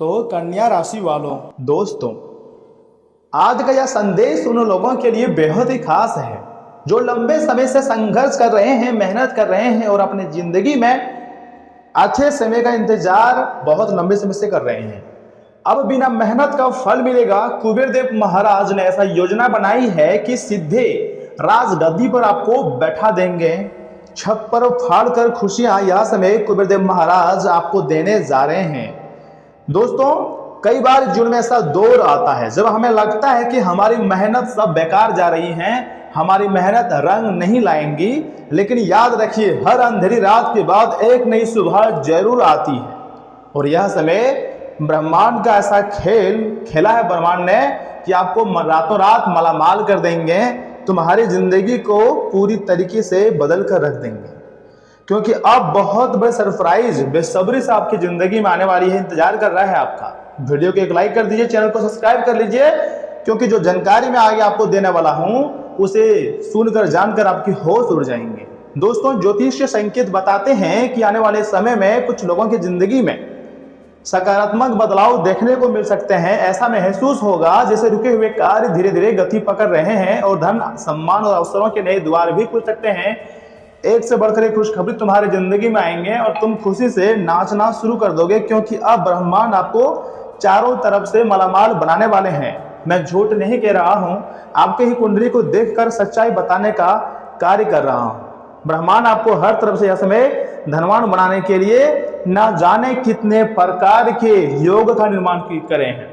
तो कन्या राशि वालों, दोस्तों, आज का यह संदेश उन लोगों के लिए बेहद ही खास है जो लंबे समय से संघर्ष कर रहे हैं, मेहनत कर रहे हैं और अपनी जिंदगी में अच्छे समय का इंतजार बहुत लंबे समय से कर रहे हैं। अब बिना मेहनत का फल मिलेगा। कुबेर देव महाराज ने ऐसा योजना बनाई है कि सीधे राजगद्दी पर आपको बैठा देंगे। छप्पर फाड़ कर खुशियां यह समय कुबेर देव महाराज आपको देने जा रहे हैं। दोस्तों, कई बार जीवन में ऐसा दौर आता है जब हमें लगता है कि हमारी मेहनत सब बेकार जा रही है, हमारी मेहनत रंग नहीं लाएंगी, लेकिन याद रखिए, हर अंधेरी रात के बाद एक नई सुबह जरूर आती है। और यह समय ब्रह्मांड का ऐसा खेल खेला है ब्रह्मांड ने कि आपको रातों रात मालामाल कर देंगे, तुम्हारी जिंदगी को पूरी तरीके से बदल कर रख देंगे। क्योंकि अब बहुत बड़े सरप्राइज बेसब्री से आपकी जिंदगी में आने वाली है, इंतजार कर रहा है आपका। वीडियो को एक लाइक कर दीजिए, चैनल को सब्सक्राइब कर लीजिए, क्योंकि जो जानकारी मैं आगे आपको देने वाला हूं उसे सुनकर जानकर आपकी होश उड़ जाएंगे। दोस्तों, ज्योतिष संकेत बताते हैं कि आने वाले समय में कुछ लोगों की जिंदगी में सकारात्मक बदलाव देखने को मिल सकते हैं। ऐसा महसूस होगा जैसे रुके हुए कार्य धीरे धीरे गति पकड़ रहे हैं और धन, सम्मान और अवसरों के नए द्वार भी खुल सकते हैं। एक से बढ़कर एक खुशखबरी तुम्हारी जिंदगी में आएंगे और तुम खुशी से नाचना शुरू कर दोगे, क्योंकि अब ब्रह्मांड आपको चारों तरफ से मालामाल बनाने वाले हैं। मैं झूठ नहीं कह रहा हूं, आपके ही कुंडली को देखकर सच्चाई बताने का कार्य कर रहा हूं। ब्रह्मांड आपको हर तरफ से यह समय धनवान बनाने के लिए ना जाने कितने प्रकार के योग का निर्माण करे हैं।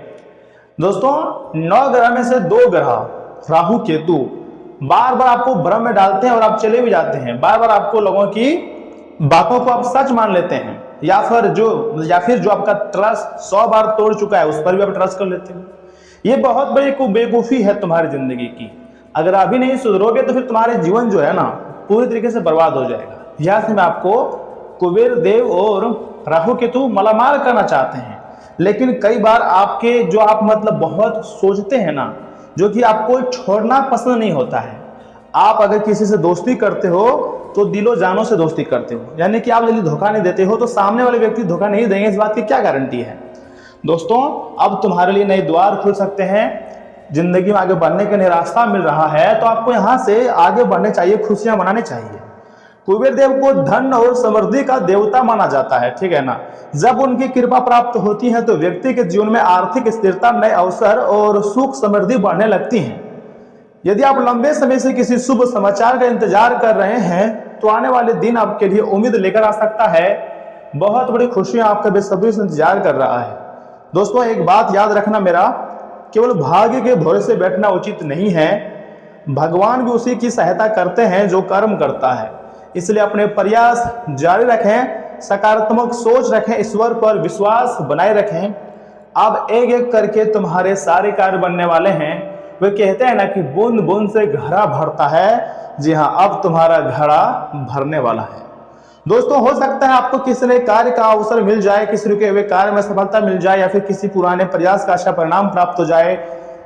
दोस्तों, 9 ग्रह में से 2 ग्रह राहु केतु बार बार आपको भ्रम में डालते हैं और आप चले भी जाते हैं। बार बार आपको लोगों की बातों को आप सच मान लेते हैं, या फिर जो आपका ट्रस्ट 100 बार तोड़ चुका है उस पर भी आप ट्रस्ट कर लेते हैं। ये बहुत बड़ी बेवकूफ़ी है तुम्हारी जिंदगी की। अगर अभी नहीं सुधरोगे तो फिर तुम्हारे जीवन जो है ना पूरी तरीके से बर्बाद हो जाएगा। यहाँ से मैं आपको कुबेर देव और राहु केतु मालामाल करना चाहते हैं, लेकिन कई बार आपके जो आप बहुत सोचते हैं ना, जो कि आपको छोड़ना पसंद नहीं होता है। आप अगर किसी से दोस्ती करते हो तो दिलो जानों से दोस्ती करते हो, यानी कि आप यदि धोखा नहीं देते हो तो सामने वाले व्यक्ति धोखा नहीं देंगे, इस बात की क्या गारंटी है। दोस्तों, अब तुम्हारे लिए नए द्वार खुल सकते हैं, जिंदगी में आगे बढ़ने का नया रास्ता मिल रहा है, तो आपको यहाँ से आगे बढ़ने चाहिए, खुशियां मनानी चाहिए। कुबेर देव को धन और समृद्धि का देवता माना जाता है, ठीक है ना। जब उनकी कृपा प्राप्त होती है तो व्यक्ति के जीवन में आर्थिक स्थिरता, नए अवसर और सुख समृद्धि बढ़ने लगती है। यदि आप लंबे समय से किसी शुभ समाचार का इंतजार कर रहे हैं तो आने वाले दिन आपके लिए उम्मीद लेकर आ सकता है। बहुत बड़ी खुशियां आपका बेसब्री से इंतजार कर रहा है। दोस्तों, एक बात याद रखना, मेरा केवल भाग्य के भरोसे बैठना उचित नहीं है। भगवान भी उसी की सहायता करते हैं जो कर्म करता है। इसलिए अपने प्रयास जारी रखें, सकारात्मक सोच रखें, ईश्वर पर विश्वास बनाए रखें। अब एक एक करके तुम्हारे सारे कार्य बनने वाले हैं। वे कहते हैं ना कि बूंद बूंद से घड़ा भरता है। जी हाँ, अब तुम्हारा घड़ा भरने वाला है। दोस्तों, हो सकता है आपको किसी नए कार्य का अवसर मिल जाए, किसी रुके हुए कार्य में सफलता मिल जाए, या फिर किसी पुराने प्रयास का अच्छा परिणाम प्राप्त हो जाए।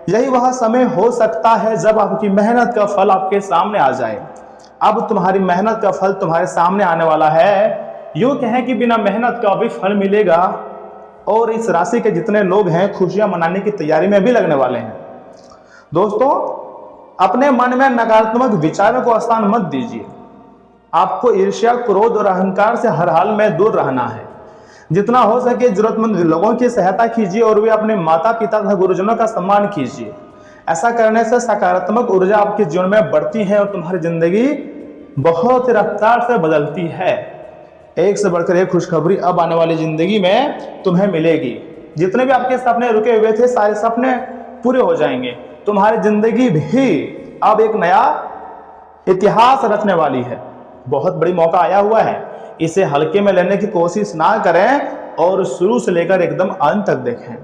यही वह समय हो सकता है जब आपकी मेहनत का फल आपके सामने आ जाए। अब तुम्हारी मेहनत का फल तुम्हारे सामने आने वाला है। यूं कहें कि बिना मेहनत का भी फल मिलेगा। और इस राशि के जितने लोग हैं खुशियां मनाने की तैयारी में भी लगने वाले हैं। दोस्तों, अपने मन में नकारात्मक विचारों को स्थान मत दीजिए। आपको ईर्ष्या, क्रोध और अहंकार से हर हाल में दूर रहना है। जितना हो सके जरूरतमंद लोगों की सहायता कीजिए और वे अपने माता पिता तथा गुरुजनों का सम्मान कीजिए। ऐसा करने से सकारात्मक ऊर्जा आपके जीवन में बढ़ती है और तुम्हारी जिंदगी बहुत रफ्तार से बदलती है। एक से बढ़कर एक खुशखबरी अब आने वाली जिंदगी में तुम्हें मिलेगी। जितने भी आपके सपने रुके हुए थे सारे सपने पूरे हो जाएंगे। तुम्हारी जिंदगी भी अब एक नया इतिहास रचने वाली है। बहुत बड़ी मौका आया हुआ है, इसे हल्के में लेने की कोशिश ना करें और शुरू से लेकर एकदम अंत तक देखें।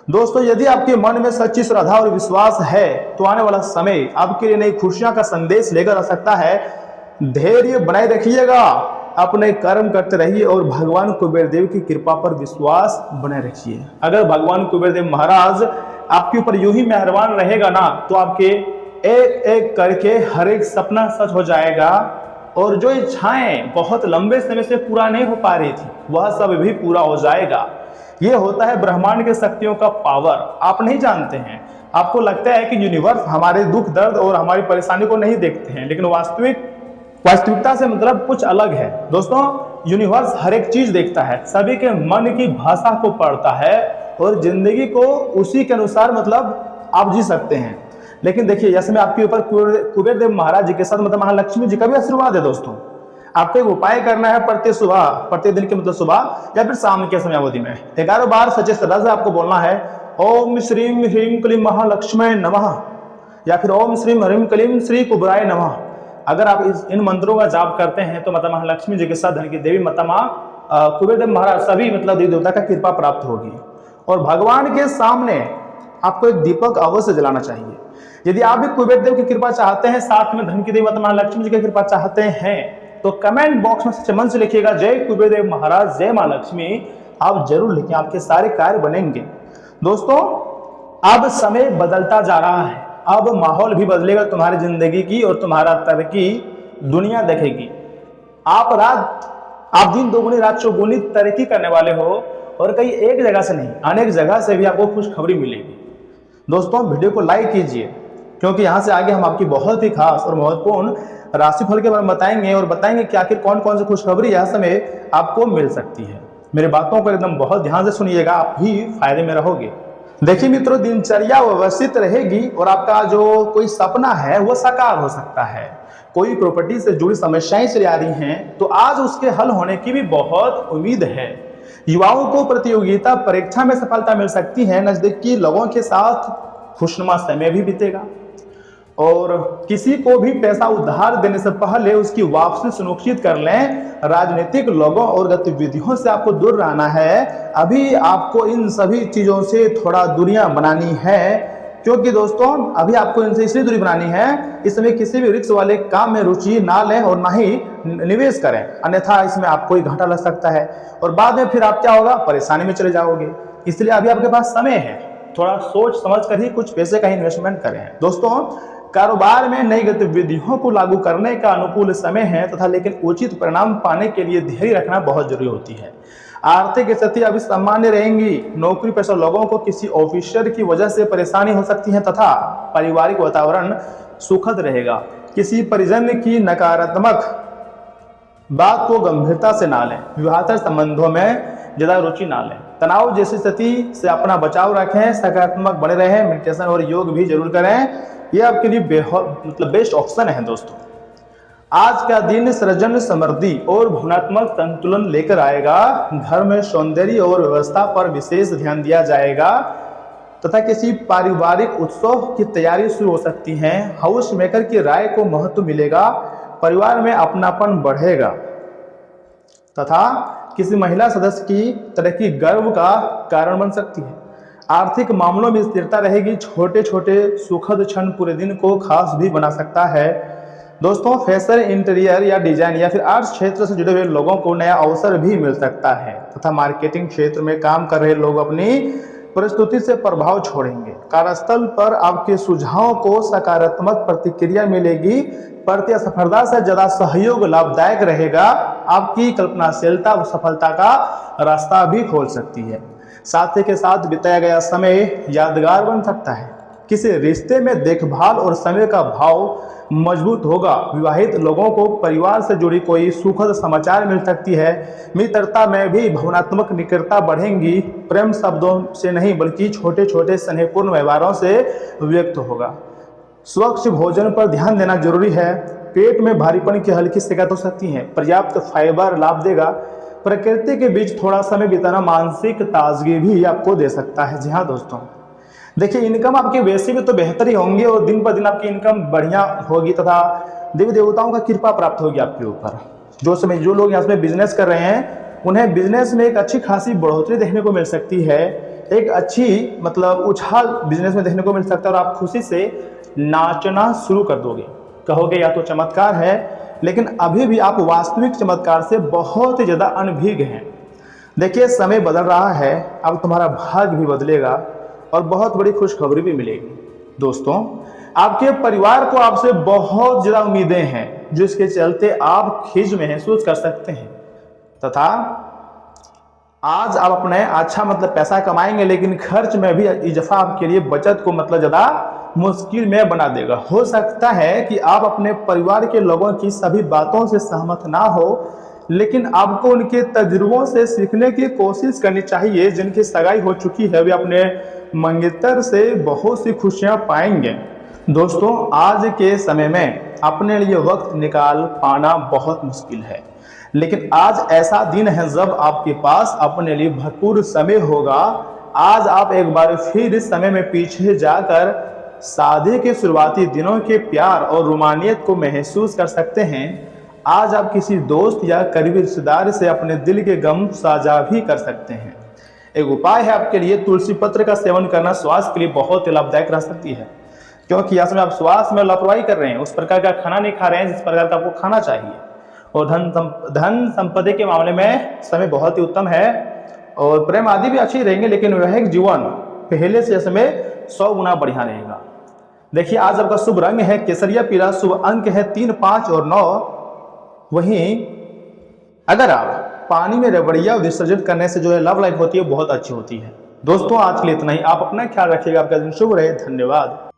दोस्तों, यदि आपके मन में सच्ची श्रद्धा और विश्वास है तो आने वाला समय आपके लिए नई खुशियां का संदेश लेकर आ सकता है। धैर्य बनाए रखिएगा, अपने कर्म करते रहिए और भगवान कुबेर देव की कृपा पर विश्वास बनाए रखिए। अगर भगवान कुबेर देव महाराज आपके ऊपर यूं ही मेहरबान रहेगा ना, तो आपके एक एक करके हर एक सपना सच हो जाएगा और जो इच्छाएं बहुत लंबे समय से पूरा नहीं हो पा रही थी वह सब भी पूरा हो जाएगा। ये होता है ब्रह्मांड के शक्तियों का पावर। आप नहीं जानते हैं, आपको लगता है कि यूनिवर्स हमारे दुख दर्द और हमारी परेशानी को नहीं देखते हैं, लेकिन वास्तविकता से मतलब कुछ अलग है। दोस्तों, यूनिवर्स हर एक चीज देखता है, सभी के मन की भाषा को पढ़ता है और जिंदगी को उसी के अनुसार मतलब आप जी सकते हैं। लेकिन देखिए, जैसे मैं आपके ऊपर कुबेर देव महाराज जी के साथ मतलब महालक्ष्मी जी का भी आशीर्वाद है। दोस्तों, आपको एक उपाय करना है, प्रतिदिन के मतलब सुबह या फिर शाम के समय अवधि में 11 बार सच्चे श्रद्धा से आपको बोलना है ओम श्रीम ह्रीम क्लीम महालक्ष्मी नमः या फिर ओम श्रीम ह्रीम क्लीम श्री कुबराय नमः। अगर आप इन मंत्रों का जाप करते हैं तो माता महालक्ष्मी जी के साथ धन की देवी माता कुबेर देव महाराज सभी मतलब देवी देवता का कृपा प्राप्त होगी। और भगवान के सामने आपको एक दीपक अवश्य जलाना चाहिए। यदि आप भी कुबेर देव की कृपा चाहते हैं, साथ में धन की देवी माता महालक्ष्मी जी की कृपा चाहते हैं, तो कमेंट बॉक्स में सच्चे मन से लिखिएगा जय कुबेर देव महाराज, जय मां लक्ष्मी। आप जरूर लिखें, आपके सारे कार्य बनेंगे। दोस्तों, अब समय बदलता जा रहा है, अब माहौल भी बदलेगा तुम्हारी जिंदगी की और तुम्हारा तरक्की दुनिया देखेगी। आप दिन दोगुनी रात चौगुनी तरक्की करने वाले हो और कहीं एक जगह से नहीं, अनेक जगह से भी आपको खुशखबरी मिलेगी। दोस्तों, वीडियो को लाइक कीजिए, क्योंकि यहाँ से आगे हम आपकी बहुत ही खास और महत्वपूर्ण राशिफल के बारे में बताएंगे और बताएंगे कि आखिर कौन कौन सी खुशखबरी यह समय आपको मिल सकती है। मेरे बातों को एकदम बहुत ध्यान से सुनिएगा, आप भी फायदे में रहोगे। देखिए मित्रों, दिनचर्या व्यवस्थित रहेगी और आपका जो कोई सपना है वो साकार हो सकता है। कोई प्रॉपर्टी से जुड़ी समस्याएं चली आ रही हैं तो आज उसके हल होने की भी बहुत उम्मीद है। युवाओं को प्रतियोगिता परीक्षा में सफलता मिल सकती है। नजदीकी लोगों के साथ खुशनुमा समय भी बीतेगा और किसी को भी पैसा उधार देने से पहले उसकी वापसी सुनिश्चित कर लें। राजनीतिक लोगों और गतिविधियों से आपको दूर रहना है। अभी आपको इन सभी चीजों से थोड़ा दूरियां बनानी है, क्योंकि दोस्तों अभी आपको इनसे इसलिए दूरी बनानी है, इसमें किसी भी रिस्क वाले काम में रुचि ना लें और ना ही निवेश करें, अन्यथा इसमें आपको ही घाटा लग सकता है और बाद में फिर आप क्या होगा, परेशानी में चले जाओगे। इसलिए अभी आपके पास समय है, थोड़ा सोच समझ कर ही कुछ पैसे का इन्वेस्टमेंट करें। दोस्तों, कारोबार में नई गतिविधियों को लागू करने का अनुकूल समय है तथा लेकिन उचित परिणाम पाने के लिए धैर्य रखना बहुत जरूरी होती है। आर्थिक स्थिति अभी सामान्य रहेंगी। नौकरी पेशा लोगों को किसी ऑफिसर की वजह से परेशानी हो सकती है तथा पारिवारिक वातावरण सुखद रहेगा। किसी परिजन की नकारात्मक बात को गंभीरता से ना लें। विवाहेतर संबंधों में ज्यादा रुचि ना लें। तनाव जैसी स्थिति से अपना बचाव रखें। सकारात्मक बने रहें। मेडिटेशन और योग भी जरूर करें, यह आपके लिए बेस्ट ऑप्शन है। दोस्तों, आज का दिन सृजन समृद्धि और भावनात्मक संतुलन लेकर आएगा। घर में सौंदर्य और व्यवस्था पर विशेष ध्यान दिया जाएगा तथा किसी पारिवारिक उत्सव की तैयारी शुरू हो सकती है। हाउस मेकर की राय को महत्व मिलेगा। परिवार में अपनापन बढ़ेगा तथा किसी महिला सदस्य की तरक्की गर्व का कारण बन सकती है। आर्थिक मामलों में स्थिरता रहेगी। छोटे छोटे सुखद क्षण पूरे दिन को खास भी बना सकता है। दोस्तों, फैशन, इंटीरियर या डिजाइन या फिर आर्ट्स क्षेत्र से जुड़े हुए लोगों को नया अवसर भी मिल सकता है तथा मार्केटिंग क्षेत्र में काम कर रहे लोग अपनी प्रस्तुति से प्रभाव छोड़ेंगे। कार्यस्थल पर आपके सुझावों को सकारात्मक प्रतिक्रिया मिलेगी। प्रतिस्पर्धा से ज्यादा सहयोग लाभदायक रहेगा। आपकी कल्पनाशीलता सफलता का रास्ता भी खोल सकती है। साथी के साथ बिताया गया समय यादगार बन सकता है। किसी रिश्ते में देखभाल और समय का भाव मजबूत होगा। विवाहित लोगों को परिवार से जुड़ी कोई सुखद समाचार मिल सकती है। मित्रता में भी भावनात्मक निकटता बढ़ेंगी। प्रेम शब्दों से नहीं बल्कि छोटे छोटे स्नेहपूर्ण व्यवहारों से व्यक्त होगा। स्वच्छ भोजन पर ध्यान देना जरूरी है। पेट में भारीपन की हल्की शिकायत हो सकती है। पर्याप्त फाइबर लाभ देगा। प्रकृति के बीच थोड़ा समय बिताना मानसिक ताजगी भी आपको दे सकता है। जी हाँ दोस्तों, देखिए इनकम आपकी वैसे भी तो बेहतर ही होंगे और दिन पर दिन आपकी इनकम बढ़िया होगी तथा देवी देवताओं का कृपा प्राप्त होगी आपके ऊपर। जो लोग यहाँ में बिजनेस कर रहे हैं उन्हें बिजनेस में एक अच्छी खासी बढ़ोतरी देखने को मिल सकती है। एक अच्छी मतलब उछाल बिजनेस में देखने को मिल सकता है और आप खुशी से नाचना शुरू कर दोगे। कहोगे या तो चमत्कार है, लेकिन अभी भी आप वास्तविक चमत्कार से बहुत ही ज्यादा अनभिज्ञ हैं। देखिए समय बदल रहा है, अब तुम्हारा भाग्य भी बदलेगा और बहुत बड़ी खुशखबरी भी मिलेगी। दोस्तों, आपके परिवार को आपसे बहुत ज्यादा उम्मीदें हैं, जिसके चलते आप खिज महसूस कर सकते हैं तथा आज आप अपने अच्छा मतलब पैसा कमाएंगे, लेकिन खर्च में भी इजाफा आपके लिए बचत को मतलब ज़्यादा मुश्किल में बना देगा। हो सकता है कि आप अपने परिवार के लोगों की सभी बातों से सहमत ना हो, लेकिन आपको उनके तजुर्बों से सीखने की कोशिश करनी चाहिए। जिनकी सगाई हो चुकी है वे अपने मंगेतर से बहुत सी खुशियां पाएंगे। दोस्तों, आज के समय में अपने लिए वक्त निकाल पाना बहुत मुश्किल है, लेकिन आज ऐसा दिन है जब आपके पास अपने लिए भरपूर समय होगा। आज आप एक बार फिर इस समय में पीछे जाकर शादी के शुरुआती दिनों के प्यार और रोमानियत को महसूस कर सकते हैं। आज आप किसी दोस्त या करीबी रिश्तेदार से अपने दिल के गम साझा भी कर सकते हैं। एक उपाय है आपके लिए, तुलसी पत्र का सेवन करना स्वास्थ्य के लिए बहुत ही लाभदायक रह सकती है, क्योंकि यहाँ में आप स्वास्थ्य में लापरवाही कर रहे हैं, उस प्रकार का खाना नहीं खा रहे हैं जिस प्रकार का आपको खाना चाहिए। और धन संपत्ति के मामले में समय बहुत ही उत्तम है, और प्रेम आदि भी अच्छी रहेंगे, लेकिन वैवाहिक जीवन पहले से समय 100 गुना बढ़िया रहेगा। देखिए, आज आपका शुभ रंग है केसरिया पीला, शुभ अंक है 3, 5 और 9। वहीं अगर आप पानी में रबड़िया विसर्जित करने से जो है लव लाइफ होती है बहुत अच्छी होती है। दोस्तों, आज के लिए इतना ही। आप अपना ख्याल रखिएगा। आपका दिन शुभ रहे। धन्यवाद।